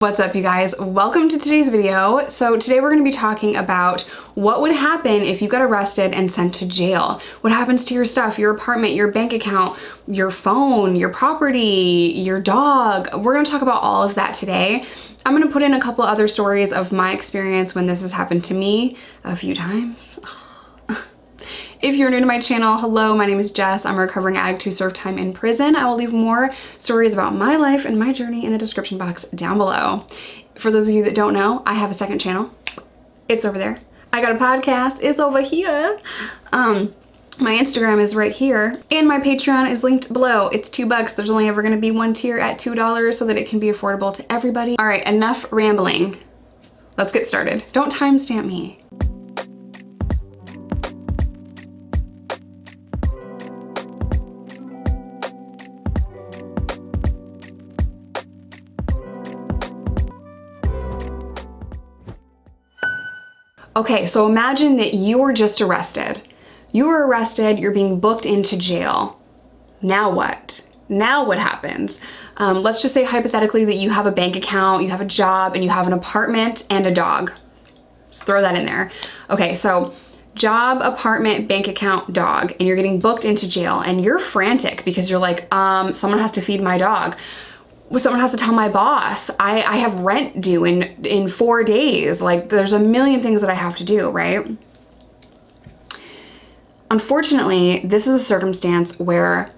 What's up, you guys? Welcome to today's video. So today we're going to be talking about what would happen if you got arrested and sent to jail. What happens to your stuff, your apartment, your bank account, your phone, your property, your dog. We're going to talk about all of that today. I'm going to put in a couple other stories of my experience when this has happened to me a few times. If you're new to my channel, hello, my name is Jess. I'm a recovering addict who served time in prison. I will leave more stories about my life and my journey in the description box down below. For those of you that don't know, I have a second channel. It's over there. I got a podcast. It's over here. My Instagram is right here, and my Patreon is linked below. It's $2. There's only ever going to be one tier at $2 so that it can be affordable to everybody. All right, enough rambling. Let's get started. Don't timestamp me. Okay, so imagine that you were just arrested. You were arrested, you're being booked into jail. Now what? Now what happens? Let's just say hypothetically that you have a bank account, you have a job, and you have an apartment and a dog. Just throw that in there. Okay, so job, apartment, bank account, dog, and you're getting booked into jail, and you're frantic because you're like, someone has to feed my dog. Someone has to tell my boss, I have rent due in 4 days. Like, there's a million things that I have to do, right? Unfortunately, this is a circumstance where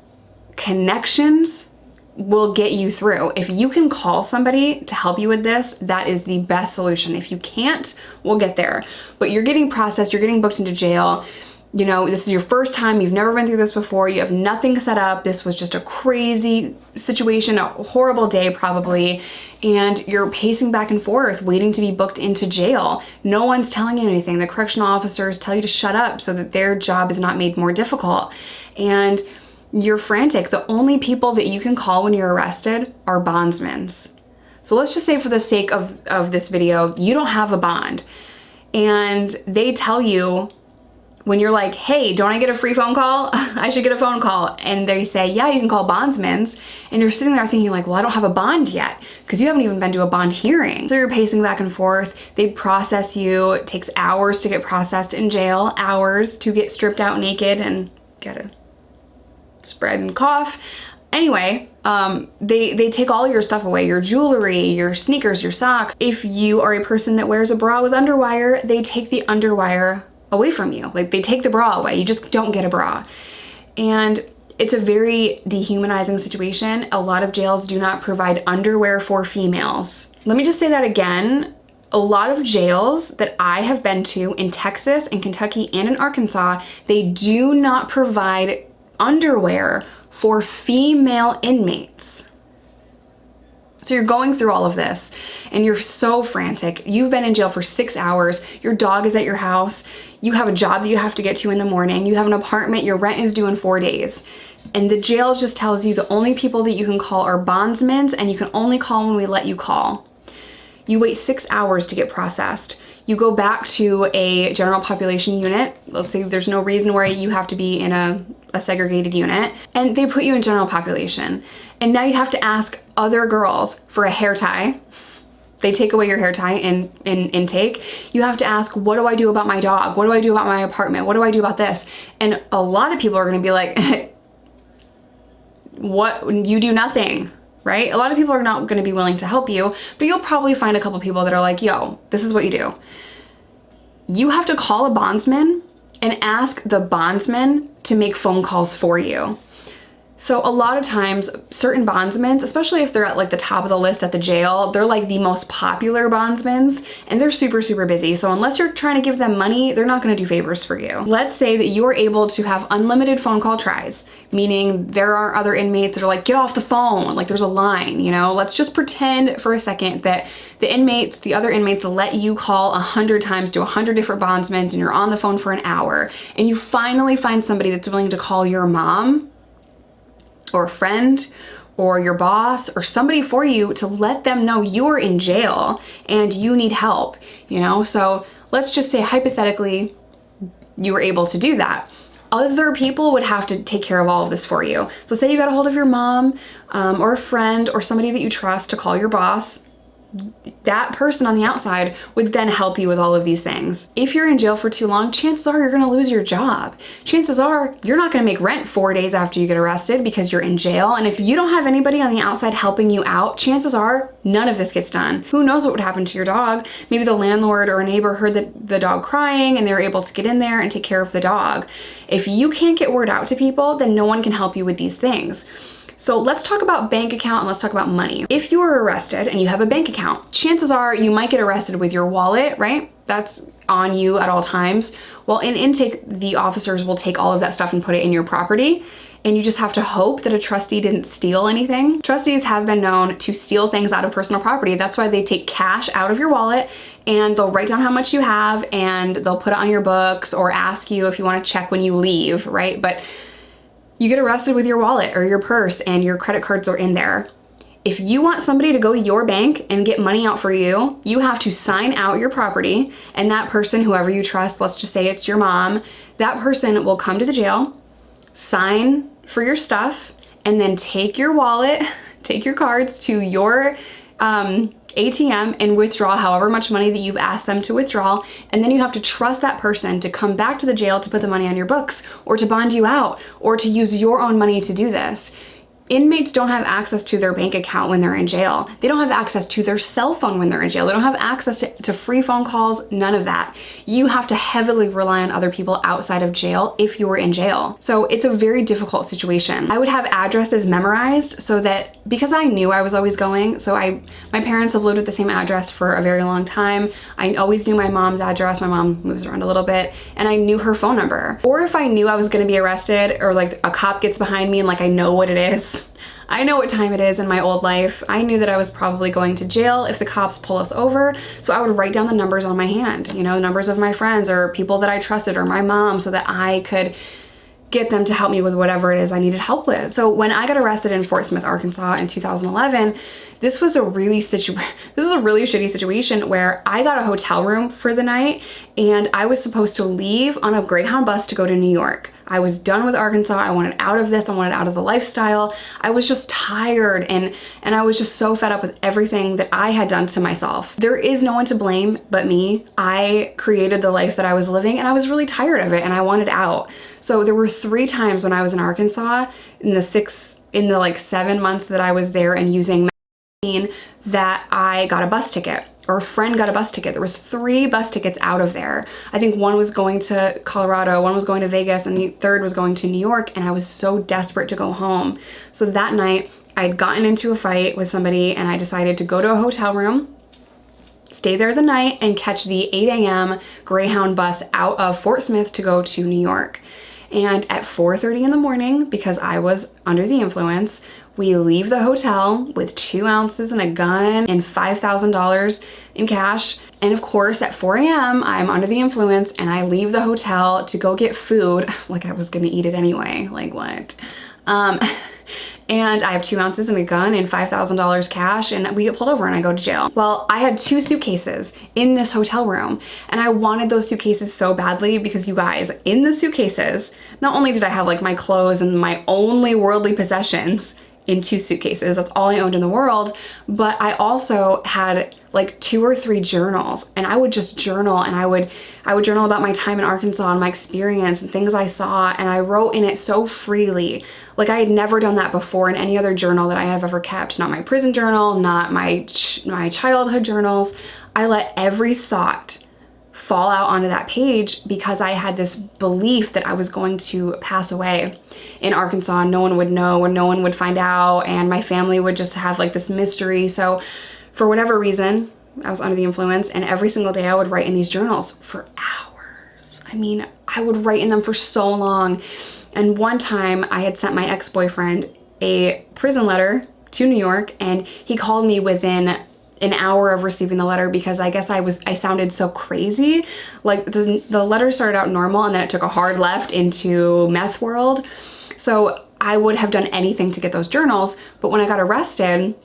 connections will get you through. If you can call somebody to help you with this, that is the best solution. If you can't, we'll get there. But you're getting processed, you're getting booked into jail. You know, this is your first time, you've never been through this before, you have nothing set up, this was just a crazy situation, a horrible day probably, and you're pacing back and forth, waiting to be booked into jail. No one's telling you anything. The correctional officers tell you to shut up so that their job is not made more difficult. And you're frantic. The only people that you can call when you're arrested are bondsmen. So let's just say, for the sake of this video, you don't have a bond. And they tell you, when you're like, hey, don't I get a free phone call? I should get a phone call. And they say, yeah, you can call bondsmen. And you're sitting there thinking like, well, I don't have a bond yet because you haven't even been to a bond hearing. So you're pacing back and forth. They process you. It takes hours to get processed in jail, hours to get stripped out naked and get a spread and cough. Anyway, they take all your stuff away, your jewelry, your sneakers, your socks. If you are a person that wears a bra with underwire, they take the underwire away from you. Like, they take the bra away. You just don't get a bra. And it's a very dehumanizing situation. A lot of jails do not provide underwear for females. Let me just say that again. A lot of jails that I have been to in Texas, in Kentucky, and in Arkansas, they do not provide underwear for female inmates. So you're going through all of this and you're so frantic. You've been in jail for 6 hours. Your dog is at your house. You have a job that you have to get to in the morning. You have an apartment. Your rent is due in 4 days. And the jail just tells you the only people that you can call are bondsmen, and you can only call when we let you call. You wait 6 hours to get processed. You go back to a general population unit. Let's say there's no reason why you have to be in a segregated unit, and they put you in general population. And now you have to ask other girls for a hair tie. They take away your hair tie in intake. You have to ask, what do I do about my dog? What do I do about my apartment? What do I do about this? And a lot of people are gonna be like, what, you do nothing, right? A lot of people are not gonna be willing to help you, but you'll probably find a couple people that are like, yo, this is what you do. You have to call a bondsman and ask the bondsman to make phone calls for you. So a lot of times, certain bondsmen, especially if they're at like the top of the list at the jail, they're like the most popular bondsmen, and they're super, super busy. So unless you're trying to give them money, they're not gonna do favors for you. Let's say that you're able to have unlimited phone call tries, meaning there are other inmates that are like, get off the phone, like there's a line, you know? Let's just pretend for a second that the other inmates let you call 100 times to 100 different bondsmen, and you're on the phone for an hour, and you finally find somebody that's willing to call your mom, or a friend, or your boss, or somebody for you to let them know you're in jail and you need help, you know? So let's just say hypothetically you were able to do that. Other people would have to take care of all of this for you. So say you got a hold of your mom or a friend or somebody that you trust to call your boss. that person on the outside would then help you with all of these things. If you're in jail for too long, chances are you're gonna lose your job. Chances are you're not gonna make rent 4 days after you get arrested because you're in jail. And if you don't have anybody on the outside helping you out, chances are none of this gets done. Who knows what would happen to your dog? Maybe the landlord or a neighbor heard the dog crying and they were able to get in there and take care of the dog. If you can't get word out to people, then no one can help you with these things. So let's talk about bank account and let's talk about money. If you are arrested and you have a bank account, chances are you might get arrested with your wallet, right? That's on you at all times. Well, in intake, the officers will take all of that stuff and put it in your property. And you just have to hope that a trustee didn't steal anything. Trustees have been known to steal things out of personal property. That's why they take cash out of your wallet and they'll write down how much you have and they'll put it on your books or ask you if you want to check when you leave, right? But you get arrested with your wallet or your purse and your credit cards are in there. If you want somebody to go to your bank and get money out for you, you have to sign out your property, and that person, whoever you trust, let's just say it's your mom, that person will come to the jail, sign for your stuff, and then take your wallet, take your cards to your ATM and withdraw however much money that you've asked them to withdraw. And then you have to trust that person to come back to the jail to put the money on your books or to bond you out or to use your own money to do this. Inmates don't have access to their bank account when they're in jail. They don't have access to their cell phone when they're in jail. They don't have access to free phone calls, none of that. You have to heavily rely on other people outside of jail if you were in jail. So it's a very difficult situation. I would have addresses memorized so that, because I knew I was always going, so my parents have lived at the same address for a very long time. I always knew my mom's address. My mom moves around a little bit, and I knew her phone number. Or if I knew I was gonna be arrested or like a cop gets behind me and like I know what it is, I know what time it is in my old life. I knew that I was probably going to jail if the cops pull us over. So I would write down the numbers on my hand, you know, numbers of my friends or people that I trusted or my mom so that I could get them to help me with whatever it is I needed help with. So when I got arrested in Fort Smith, Arkansas in 2011, this was a really shitty situation where I got a hotel room for the night and I was supposed to leave on a Greyhound bus to go to New York. I was done with Arkansas. I wanted out of this. I wanted out of the lifestyle. I was just tired and I was just so fed up with everything that I had done to myself. There is no one to blame but me. I created the life that I was living and I was really tired of it and I wanted out. So there were 3 times when I was in Arkansas in the like 7 months that I was there and using that I got a bus ticket, or a friend got a bus ticket. There was 3 bus tickets out of there. I think one was going to Colorado, one was going to Vegas, and the third was going to New York, and I was so desperate to go home. So that night, I had gotten into a fight with somebody, and I decided to go to a hotel room, stay there the night, and catch the 8 a.m. Greyhound bus out of Fort Smith to go to New York. And at 4:30 in the morning, because I was under the influence, we leave the hotel with 2 ounces and a gun and $5,000 in cash. And of course, at 4 a.m., I'm under the influence and I leave the hotel to go get food. Like I was gonna eat it anyway, like what? And I have 2 ounces and a gun and $5,000 cash, and we get pulled over and I go to jail. Well, I had 2 suitcases in this hotel room and I wanted those suitcases so badly because you guys, in the suitcases, not only did I have like my clothes and my only worldly possessions in 2 suitcases, that's all I owned in the world, but I also had like 2 or 3 journals, and I would just journal, and I would journal about my time in Arkansas and my experience and things I saw, and I wrote in it so freely. Like I had never done that before in any other journal that I have ever kept. Not my prison journal, not my childhood journals. I let every thought fall out onto that page because I had this belief that I was going to pass away in Arkansas. No one would know, or no one would find out, and my family would just have like this mystery. So for whatever reason, I was under the influence, and every single day I would write in these journals for hours. I mean, I would write in them for so long. And one time I had sent my ex-boyfriend a prison letter to New York, and he called me within an hour of receiving the letter because I guess I sounded so crazy. Like the letter started out normal and then it took a hard left into meth world. So I would have done anything to get those journals, but when I got arrested,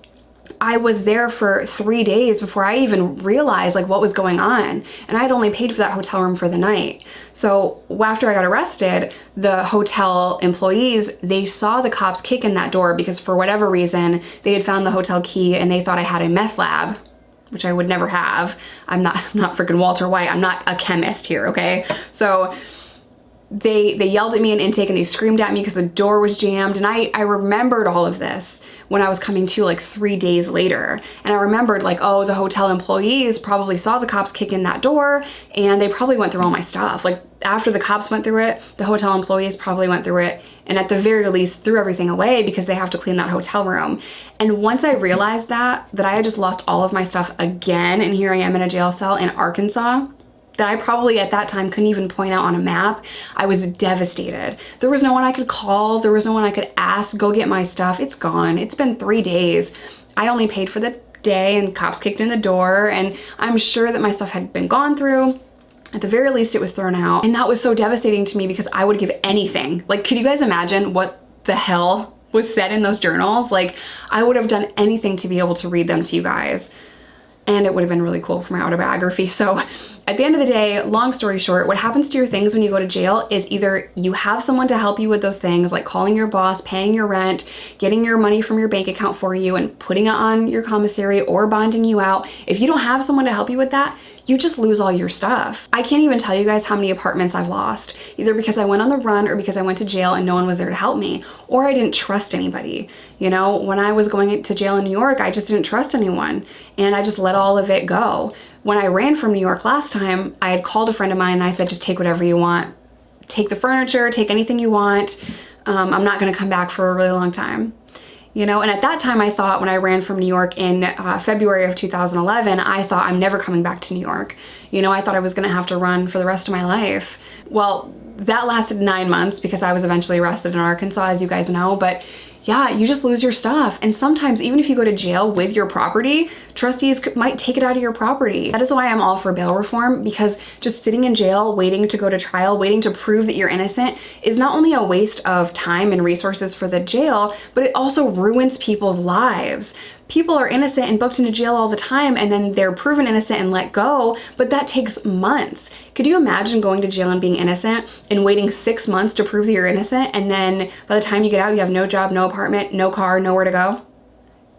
I was there for 3 days before I even realized like what was going on. And I had only paid for that hotel room for the night. So after I got arrested, the hotel employees, they saw the cops kick in that door because for whatever reason, they had found the hotel key and they thought I had a meth lab. which I would never have. I'm not freaking Walter White. I'm not a chemist here, okay? So they yelled at me in intake and they screamed at me because the door was jammed. And I remembered all of this when I was coming to like 3 days later. And I remembered like, oh, the hotel employees probably saw the cops kick in that door and they probably went through all my stuff. Like after the cops went through it, the hotel employees probably went through it and at the very least threw everything away because they have to clean that hotel room. And once I realized that I had just lost all of my stuff again, and here I am in a jail cell in Arkansas, that I probably at that time couldn't even point out on a map, I was devastated. There was no one I could call. There was no one I could ask, go get my stuff. It's gone. It's been 3 days. I only paid for the day and cops kicked in the door, and I'm sure that my stuff had been gone through. At the very least, it was thrown out. And that was so devastating to me because I would give anything. Like, could you guys imagine what the hell was said in those journals? Like, I would have done anything to be able to read them to you guys. And it would have been really cool for my autobiography. So at the end of the day, long story short, what happens to your things when you go to jail is either you have someone to help you with those things, like calling your boss, paying your rent, getting your money from your bank account for you and putting it on your commissary or bonding you out. If you don't have someone to help you with that, you just lose all your stuff. I can't even tell you guys how many apartments I've lost, either because I went on the run or because I went to jail and no one was there to help me, or I didn't trust anybody. You know, when I was going to jail in New York, I just didn't trust anyone and I just let all of it go. When I ran from New York last time, I had called a friend of mine and I said, just take whatever you want. Take the furniture, take anything you want. I'm not gonna come back for a really long time. You know, and at that time I thought, when I ran from New York in February of 2011, I thought I'm never coming back to New York. You know, I thought I was gonna have to run for the rest of my life. Well, that lasted 9 months because I was eventually arrested in Arkansas, as you guys know, but yeah, you just lose your stuff. And sometimes even if you go to jail with your property, trustees might take it out of your property. That is why I'm all for bail reform, because just sitting in jail, waiting to go to trial, waiting to prove that you're innocent is not only a waste of time and resources for the jail, but it also ruins people's lives. People are innocent and booked into jail all the time and then they're proven innocent and let go, but that takes months. Could you imagine going to jail and being innocent and waiting 6 months to prove that you're innocent, and then by the time you get out you have no job, no apartment, no car, nowhere to go?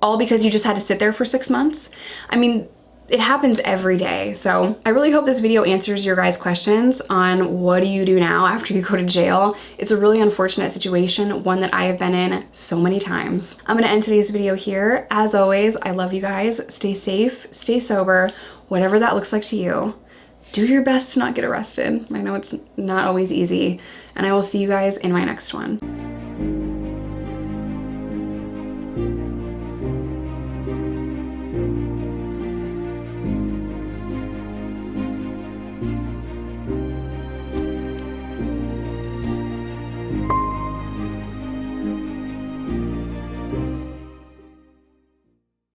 All because you just had to sit there for 6 months? I mean, it happens every day. So I really hope this video answers your guys' questions on what do you do now after you go to jail. It's a really unfortunate situation, one that I have been in so many times. I'm gonna end today's video here. As always, I love you guys. Stay safe, stay sober, whatever that looks like to you. Do your best to not get arrested. I know it's not always easy, and I will see you guys in my next one.